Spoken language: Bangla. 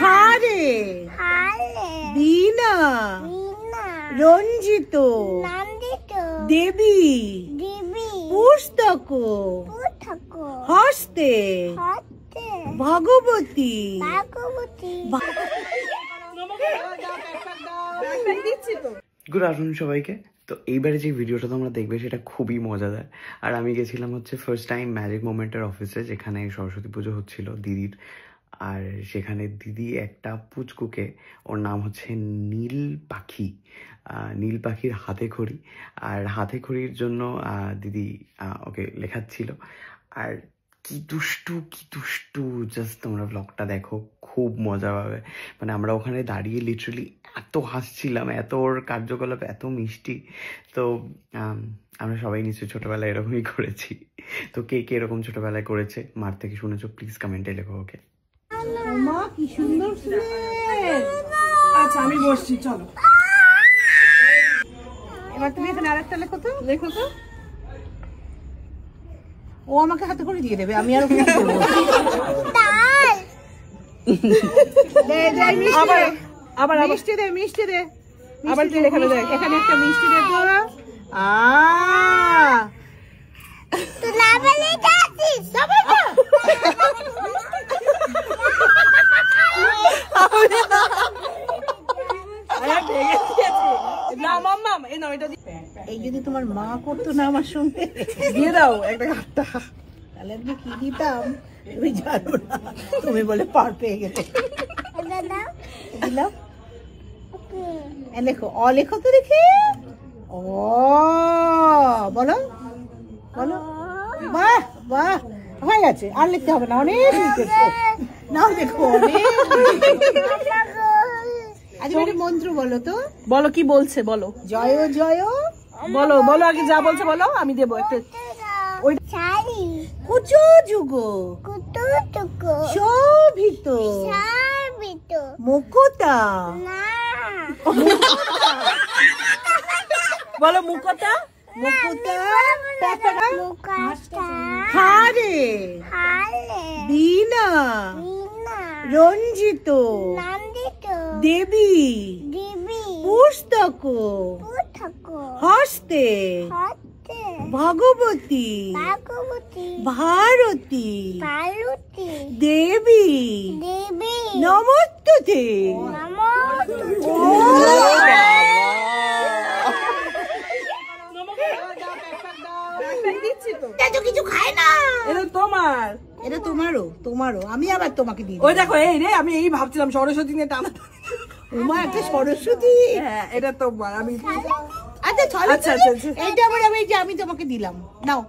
হারে বীণা রঞ্জিত দেবী পুস্তক হস্তে ভগবতী। গুড আফটারনুন সবাইকে। তো এইবারে যে ভিডিওটা তোমরা দেখবে সেটা খুবই মজাদার। আর আমি গেছিলাম হচ্ছে ফার্স্ট টাইম ম্যাজিক মোমেন্টের অফিসে, যেখানে সরস্বতী পুজো হচ্ছিল দিদির। আর সেখানে দিদি একটা পুচকুকে, ওর নাম হচ্ছে নীল পাখি, নীল পাখির হাতে খড়ি, আর হাতে খড়ির জন্য দিদি ওকে লেখাচ্ছিল। আর কি দুষ্টু জাস্ট তোমরা ব্লগটা দেখো, খুব মজা পাবে। মানে আমরা ওখানে দাঁড়িয়ে লিটারালি এত হাসছিলাম, এত ওর কার্যকলাপ এত মিষ্টি। তো আমরা সবাই নিশ্চয়ই ছোটবেলায় এরকমই করেছি। তো কে কে এরকম ছোটবেলায় করেছে মার থেকে শুনেছো, প্লিজ কমেন্টে লেখো। ওকে মা কি সুন্দর ফুলের। আচ্ছা আমি বসছি, চলো এবার তুমি এখানে আরেকটা লেখো তো। ও আমাকে হাতে করে দিয়ে দেবে, আমি আর ওকে দেবো। আবার মিষ্টি দে আবার কি লেখা দেয়? এখানে একটা মিষ্টি দে তো। এই যদি তোমার মা করতো না আমার সঙ্গে, দিয়ে দাও একটা হাতটা, তাহলে আমি কি দিতাম তুমি জানো না। তুমি বলে পার পেয়ে গেলে দিলাম। লেখো লেখো তো দেখি। বলো বাহ বাহ, হয়ে গেছে, আর লিখতে হবে না, অনেক লিখেছো। নাও দেখো আজ মন্ত্র বলো তো। বলো কি বলছে, বলো। জয় জয় বলো আগে যা বলছে বলো, আমি দেবো একটা। কুচো যুগ শোভিত মুকুতা। বলো মুকুতা হারে বীণা রঞ্জিত দেবী পুস্তক হস্তে ভগবতী ভারতী দেবী নমস্তুতে। কিছু খায় না, এটা তোমারও আমি আবার তোমাকে দিই। ওই দেখো, এই রে আমি এই ভাবছিলাম সরস্বতী নিয়ে টানা। ওমা একটা সরস্বতী, এটা তোমার। আমি আচ্ছা এইটা আবার আমি তোমাকে দিলাম, নাও।